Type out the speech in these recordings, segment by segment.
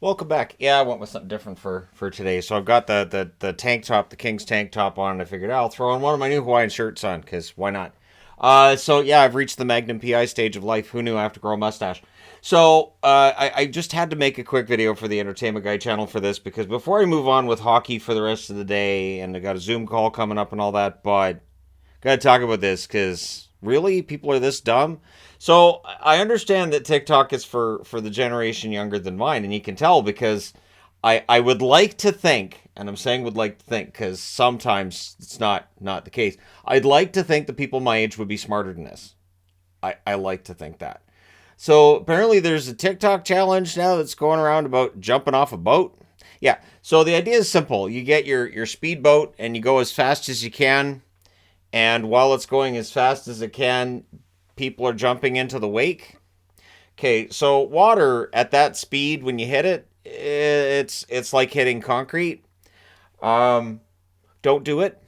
Welcome back. Yeah, I went with something different for today. So I've got the tank top, the King's tank top on, and I figured I'll throw on one of my new Hawaiian shirts on, because why not? So yeah, I've reached the Magnum PI stage of life. Who knew I have to grow a mustache? So I just had to make a quick video for the Entertainment Guy channel for this, because before I move on with hockey for the rest of the day, and I got a Zoom call coming up and all that, but gotta talk about this because really, people are this dumb. So I understand that TikTok is for the generation younger than mine, and you can tell because I would like to think, and I'm saying would like to think because sometimes it's not the case. I'd like to think the people my age would be smarter than this. I like to think that. So apparently there's a TikTok challenge now that's going around about jumping off a boat. Yeah. So the idea is simple. You get your speedboat and you go as fast as you can, and while it's going as fast as it can, people are jumping into the wake. Okay, so water at that speed when you hit it, it's like hitting concrete. Um, don't do it.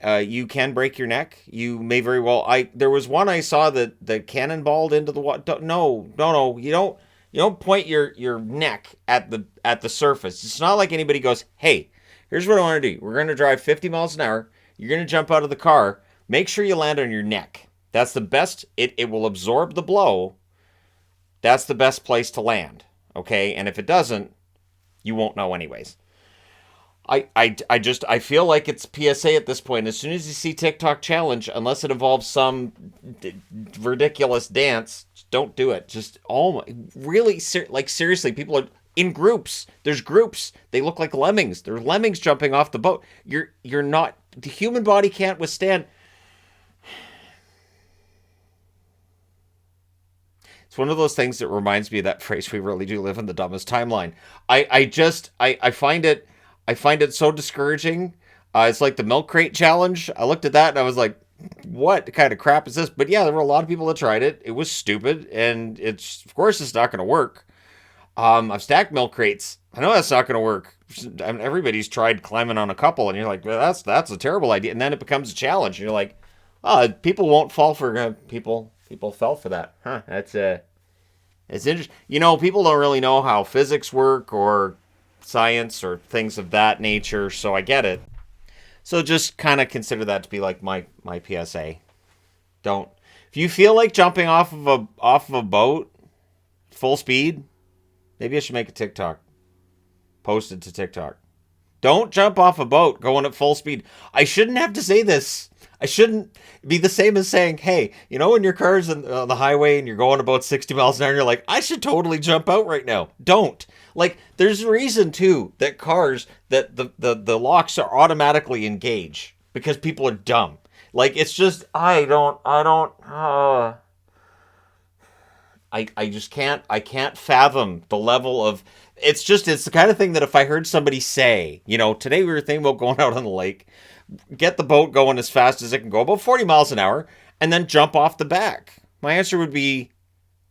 You can break your neck. You may very well. I There was one I saw that cannonballed into the water. No. You don't point your neck at the surface. It's not like anybody goes, "Hey, here's what I want to do. We're going to drive 50 miles an hour. You're going to jump out of the car. Make sure you land on your neck. That's the best. It will absorb the blow. That's the best place to land. Okay, and if it doesn't, you won't know anyways." I feel like it's PSA at this point. As soon as you see TikTok challenge, unless it involves some ridiculous dance, don't do it. Just really like seriously, people are in groups. There's groups. They look like lemmings. They're lemmings jumping off the boat. You're not. The human body can't withstand. It's one of those things that reminds me of that phrase, "We really do live in the dumbest timeline." I find it so discouraging. It's like the milk crate challenge. I looked at that and I was like, what kind of crap is this? But yeah, there were a lot of people that tried it. It was stupid, and it's of course it's not going to work. I've stacked milk crates. I know that's not going to work. I mean, everybody's tried climbing on a couple, and you're like, well, that's a terrible idea. And then it becomes a challenge, and you're like, oh, people won't fall for people fell for that. Huh? It's interesting. People don't really know how physics work or science or things of that nature, so I get it. So just kind of consider that to be like my PSA. Don't If you feel like jumping off of a boat full speed, maybe I should make a TikTok. Post it to TikTok. Don't jump off a boat going at full speed. I shouldn't have to say this. I shouldn't be the same as saying, hey, when your car's on the highway and you're going about 60 miles an hour, and you're like, I should totally jump out right now. Don't. Like, there's a reason, too, that cars, that the locks are automatically engaged because people are dumb. Like, it's just, I just can't fathom the level of, it's the kind of thing that if I heard somebody say, today we were thinking about going out on the lake, get the boat going as fast as it can go, about 40 miles an hour, and then jump off the back. My answer would be,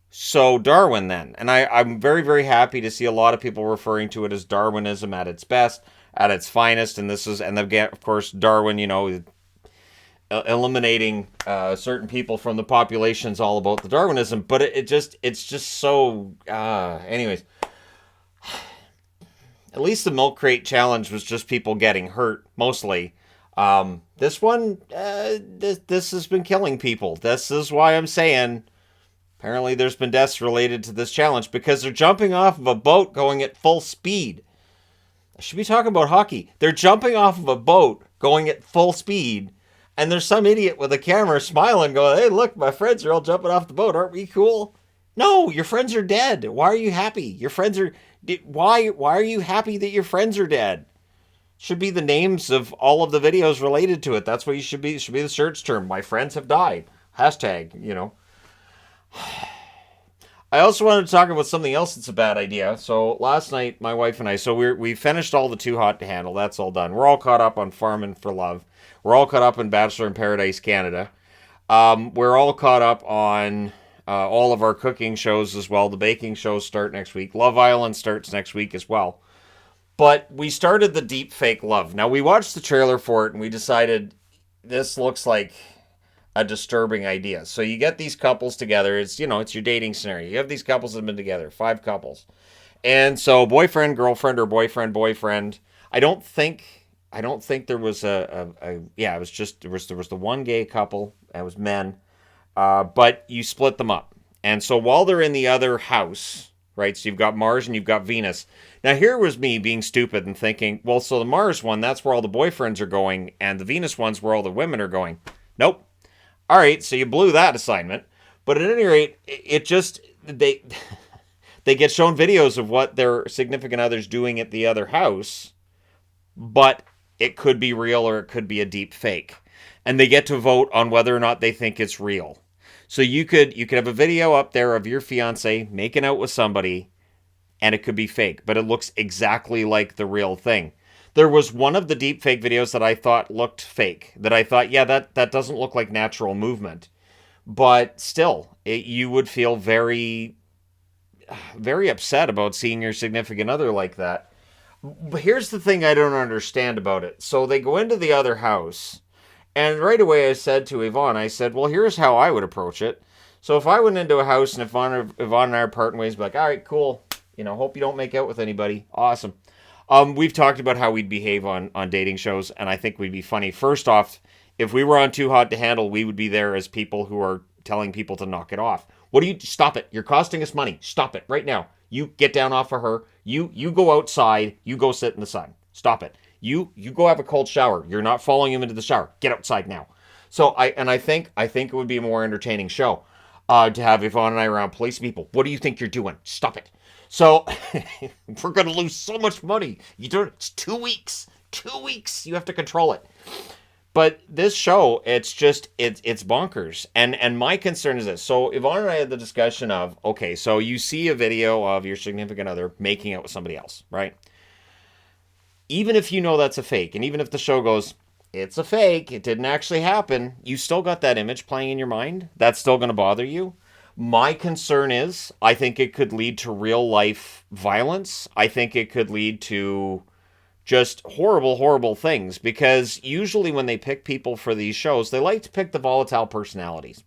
so Darwin then. And I'm very, very happy to see a lot of people referring to it as Darwinism at its best, at its finest. And again, of course, Darwin, eliminating certain people from the population is all about the Darwinism. But it's just so, anyways, at least the milk crate challenge was just people getting hurt, mostly. This one, this has been killing people. This is why I'm saying, apparently there's been deaths related to this challenge because they're jumping off of a boat going at full speed. I should be talking about hockey. They're jumping off of a boat going at full speed, and there's some idiot with a camera smiling going, hey, look, my friends are all jumping off the boat. Aren't we cool? No, your friends are dead. Why are you happy? Your friends are... Why are you happy that your friends are dead? Should be the names of all of the videos related to it. That's what you should be. It should be the search term. My friends have died. Hashtag. I also wanted to talk about something else that's a bad idea. So last night, my wife and I, so we finished all the Too Hot to Handle. That's all done. We're all caught up on Farming for Love. We're all caught up in Bachelor in Paradise Canada. We're all caught up on all of our cooking shows as well. The baking shows start next week. Love Island starts next week as well. But we started the Deep Fake Love. Now, we watched the trailer for it, and we decided this looks like a disturbing idea. So you get these couples together. It's your dating scenario. You have these couples that have been together, 5 couples. And so boyfriend, girlfriend, or boyfriend, boyfriend. I don't think I don't think there was yeah, it was just there was the one gay couple. It was men. But you split them up. And so while they're in the other house, right? So you've got Mars and you've got Venus. Now here was me being stupid and thinking, well, so the Mars one, that's where all the boyfriends are going, and the Venus one's where all the women are going. Nope. All right, so you blew that assignment. But at any rate, it just they get shown videos of what their significant other's doing at the other house, but it could be real or it could be a deep fake. And they get to vote on whether or not they think it's real. So you could have a video up there of your fiance making out with somebody and it could be fake, but it looks exactly like the real thing. There was one of the deep fake videos that I thought looked fake. That I thought, yeah, that doesn't look like natural movement. But still, you would feel very very upset about seeing your significant other like that. But here's the thing I don't understand about it. So they go into the other house, and right away I said to Yvonne, I said, well, here's how I would approach it. So if I went into a house and Yvonne and I are parting ways, be like, all right, cool. Hope you don't make out with anybody. Awesome. We've talked about how we'd behave on dating shows, and I think we'd be funny. First off, if we were on Too Hot to Handle, we would be there as people who are telling people to knock it off. What do you stop it? You're costing us money. Stop it right now. You get down off of her. You go outside. You go sit in the sun. Stop it. You go have a cold shower. You're not following him into the shower. Get outside now. So I think it would be a more entertaining show to have Yvonne and I around police people. What do you think you're doing? Stop it. So we're gonna lose so much money. You do it's 2 weeks. 2 weeks. You have to control it. But this show, it's bonkers. And my concern is this. So Yvonne and I had the discussion of, okay, so you see a video of your significant other making out with somebody else, right? Even if you know that's a fake, and even if the show goes, it's a fake, it didn't actually happen, you still got that image playing in your mind. That's still going to bother you. My concern is, I think it could lead to real life violence. I think it could lead to just horrible, horrible things, because usually when they pick people for these shows, they like to pick the volatile personalities.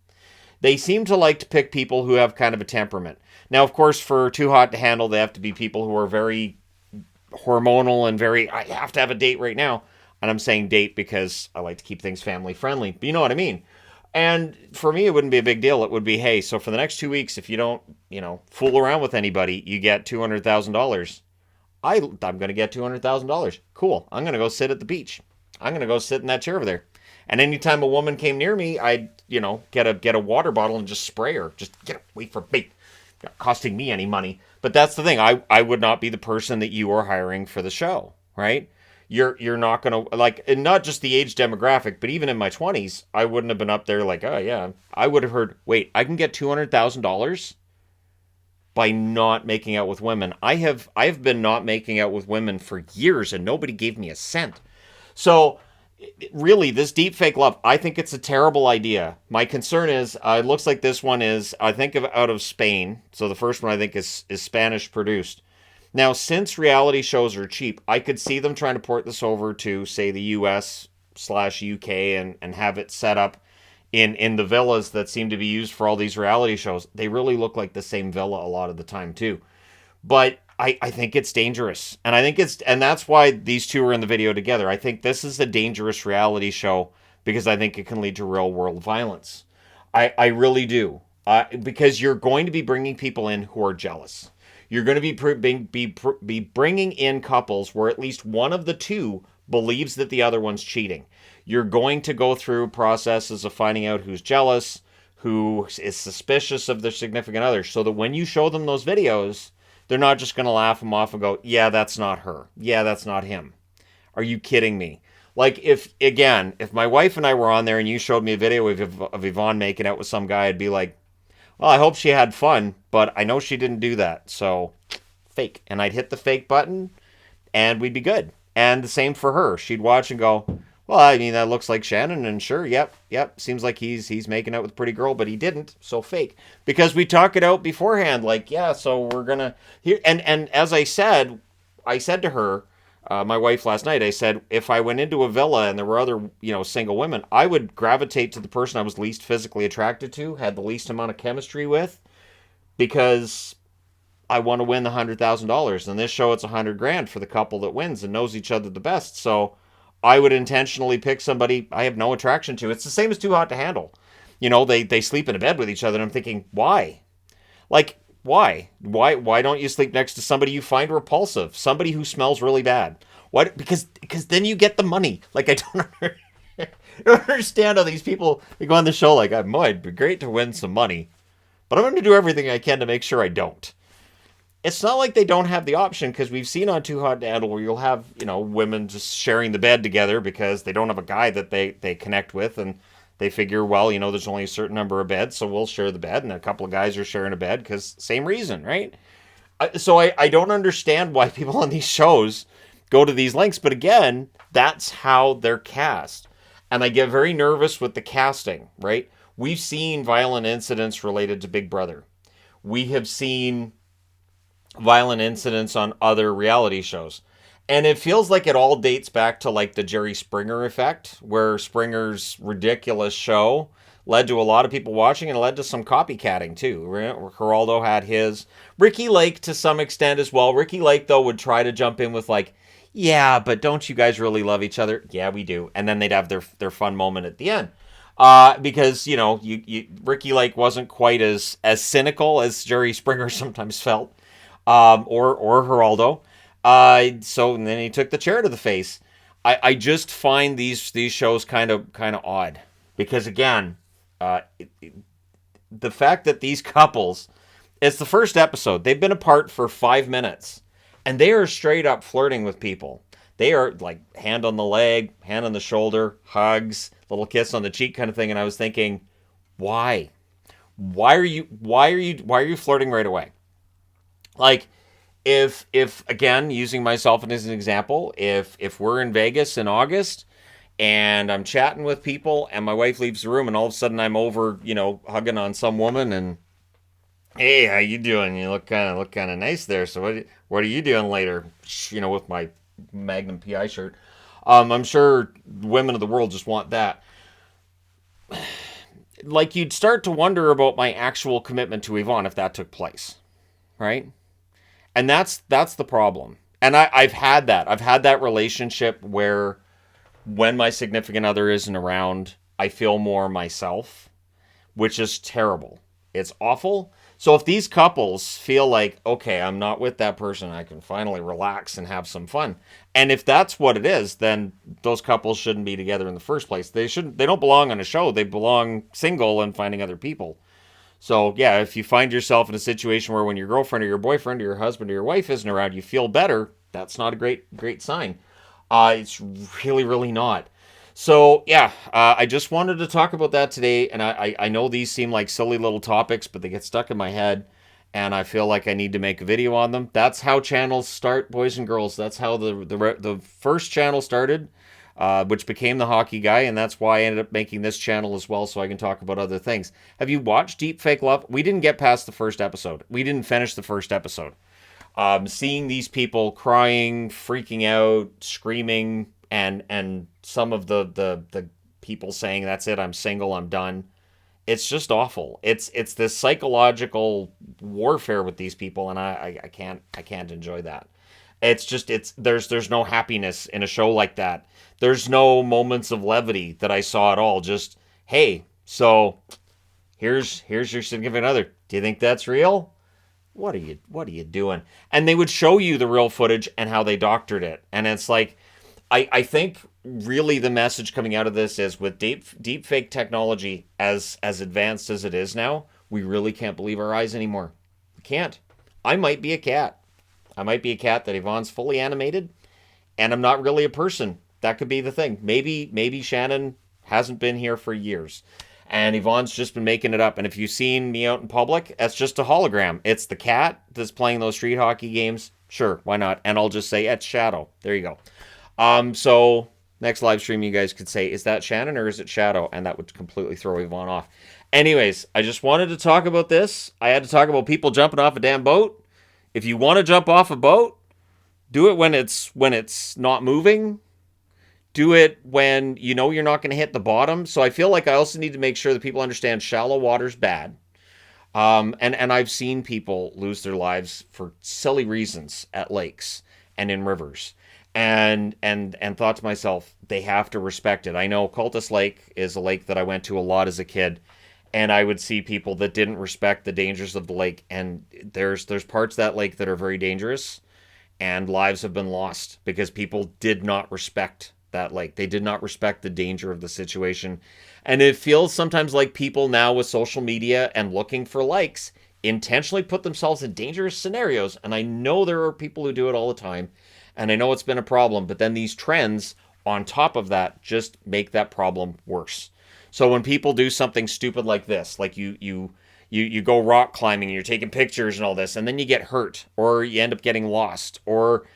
They seem to like to pick people who have kind of a temperament. Now, of course, for Too Hot to Handle, they have to be people who are very hormonal and very, I have to have a date right now. And I'm saying date because I like to keep things family friendly. But you know what I mean? And for me, it wouldn't be a big deal. It would be, hey, so for the next 2 weeks, if you don't, fool around with anybody, you get $200,000. I'm going to get $200,000. Cool. I'm going to go sit at the beach. I'm going to go sit in that chair over there. And anytime a woman came near me, I'd, get a water bottle and just spray her. Just get away from me. Not costing me any money. But that's the thing. I would not be the person that you are hiring for the show, right? You're not going to, like, and not just the age demographic, but even in my 20s, I wouldn't have been up there like, oh, yeah. I would have heard, wait, I can get $200,000 by not making out with women. I've been not making out with women for years and nobody gave me a cent. So really, this deep fake love, I think it's a terrible idea. My concern is, it looks like this one is, I think, out of Spain. So the first one I think is Spanish produced. Now, since reality shows are cheap, I could see them trying to port this over to, say, the US/UK and have it set up in the villas that seem to be used for all these reality shows. They really look like the same villa a lot of the time too. But I think it's dangerous. And that's why these two are in the video together. I think this is a dangerous reality show because I think it can lead to real world violence. I really do. Because you're going to be bringing people in who are jealous. You're going to be bringing in couples where at least one of the two believes that the other one's cheating. You're going to go through processes of finding out who's jealous, who is suspicious of their significant other, so that when you show them those videos, they're not just going to laugh them off and go, yeah, that's not her. Yeah, that's not him. Are you kidding me? Like, if my wife and I were on there and you showed me a video of Yvonne making out with some guy, I'd be like, well, I hope she had fun, but I know she didn't do that, so fake. And I'd hit the fake button, and we'd be good. And the same for her. She'd watch and go, well, I mean, that looks like Shannon, and sure, yep, seems like he's making out with a pretty girl, but he didn't, so fake. Because we talk it out beforehand, like, yeah, so we're gonna here. And as I said to her, my wife last night, I said, if I went into a villa and there were other, single women, I would gravitate to the person I was least physically attracted to, had the least amount of chemistry with, because I want to win the $100,000. In this show, it's $100,000 for the couple that wins and knows each other the best. So I would intentionally pick somebody I have no attraction to. It's the same as Too Hot to Handle. They sleep in a bed with each other, and I'm thinking, why? Like, why? Why don't you sleep next to somebody you find repulsive? Somebody who smells really bad? Why? Because then you get the money. Like, I don't understand how these people they go on the show like, it'd be great to win some money, but I'm going to do everything I can to make sure I don't. It's not like they don't have the option, because we've seen on Too Hot to Handle where you'll have, women just sharing the bed together because they don't have a guy that they connect with, and they figure, well, there's only a certain number of beds, so we'll share the bed, and a couple of guys are sharing a bed because same reason, right? So I don't understand why people on these shows go to these lengths, but again, that's how they're cast. And I get very nervous with the casting, right? We've seen violent incidents related to Big Brother. We have seen violent incidents on other reality shows. And it feels like it all dates back to like the Jerry Springer effect, where Springer's ridiculous show led to a lot of people watching and led to some copycatting too. Geraldo had his. Ricky Lake to some extent as well. Ricky Lake, though, would try to jump in with like, yeah, but don't you guys really love each other? Yeah, we do. And then they'd have their fun moment at the end. Because, Ricky Lake wasn't quite as cynical as Jerry Springer sometimes felt. Or Geraldo. So and then he took the chair to the face. I just find these shows kind of odd, because again, the fact that these couples, it's the first episode, they've been apart for 5 minutes, and they are straight up flirting with people. They are like hand on the leg, hand on the shoulder, hugs, little kiss on the cheek kind of thing. And I was thinking, why? Why are you flirting right away? Like, if again, using myself as an example, if we're in Vegas in August and I'm chatting with people and my wife leaves the room and all of a sudden I'm over, hugging on some woman and, hey, how you doing? You look kind of nice there. So what are you doing later? With my Magnum PI shirt. I'm sure women of the world just want that. Like, you'd start to wonder about my actual commitment to Yvonne if that took place, right? And that's the problem. And I've had that. I've had that relationship where when my significant other isn't around, I feel more myself, which is terrible. It's awful. So if these couples feel like, okay, I'm not with that person, I can finally relax and have some fun. And if that's what it is, then those couples shouldn't be together in the first place. They don't belong on a show. They belong single and finding other people. So, yeah, if you find yourself in a situation where when your girlfriend or your boyfriend or your husband or your wife isn't around, you feel better, that's not a great sign. It's really, really not. So, yeah, I just wanted to talk about that today. And I know these seem like silly little topics, but they get stuck in my head. And I feel like I need to make a video on them. That's how channels start, boys and girls. That's how the first channel started. Which became the hockey guy, and that's why I ended up making this channel as well, so I can talk about other things. Have you watched Deep Fake Love? We didn't get past the first episode. We didn't finish the first episode. Seeing these people crying, freaking out, screaming, and some of the people saying, that's it, I'm single, I'm done. It's just awful. It's this psychological warfare with these people, and I can't enjoy that. There's no happiness in a show like that. There's no moments of levity that I saw at all. Just, hey, so here's your significant other. Do you think that's real? What are you doing? And they would show you the real footage and how they doctored it. And it's like, I think really the message coming out of this is, with deep fake technology as advanced as it is now, we really can't believe our eyes anymore. We can't. I might be a cat. I might be a cat that Yvonne's fully animated, and I'm not really a person. That could be the thing. Maybe Shannon hasn't been here for years, and Yvonne's just been making it up. And if you've seen me out in public, that's just a hologram. It's the cat that's playing those street hockey games. Sure, why not? And I'll just say, it's Shadow. There you go. So next live stream, you guys could say, is that Shannon or is it Shadow? And that would completely throw Yvonne off. Anyways, I just wanted to talk about this. I had to talk about people jumping off a damn boat. If you want to jump off a boat, do it when it's not moving. Do it when you know you're not going to hit the bottom. So I feel like I also need to make sure that people understand shallow water's bad. And I've seen people lose their lives for silly reasons at lakes and in rivers. And thought to myself, they have to respect it. I know Cultus Lake is a lake that I went to a lot as a kid, and I would see people that didn't respect the dangers of the lake. And there's parts of that lake that are very dangerous, and lives have been lost because people did not respect that lake. They did not respect the danger of the situation. And it feels sometimes like people now with social media and looking for likes intentionally put themselves in dangerous scenarios. And I know there are people who do it all the time. And I know it's been a problem. But then these trends on top of that just make that problem worse. So when people do something stupid like this, like you go rock climbing and you're taking pictures and all this, and then you get hurt or you end up getting lost, or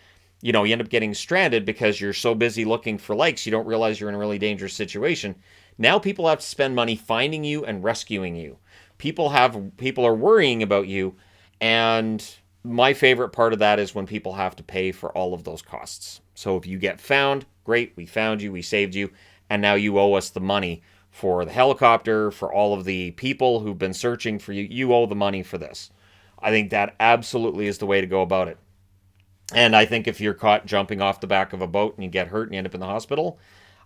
you end up getting stranded because you're so busy looking for likes you don't realize you're in a really dangerous situation. Now people have to spend money finding you and rescuing you. People are worrying about you, and my favorite part of that is when people have to pay for all of those costs. So if you get found, great, we found you, we saved you, and now you owe us the money for the helicopter, for all of the people who've been searching for you. You owe the money for this. I think that absolutely is the way to go about it. And I think if you're caught jumping off the back of a boat and you get hurt and you end up in the hospital,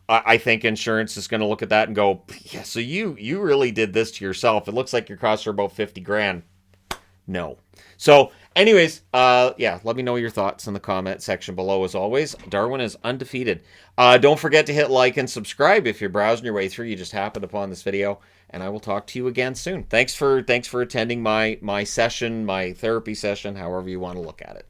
I think insurance is going to look at that and go, yeah, so you really did this to yourself. It looks like your costs are about 50 grand. No. So anyways, yeah, let me know your thoughts in the comment section below. As always, Darwin is undefeated. Don't forget to hit like and subscribe if you're browsing your way through. You just happened upon this video, and I will talk to you again soon. Thanks for attending my session, my therapy session, however you want to look at it.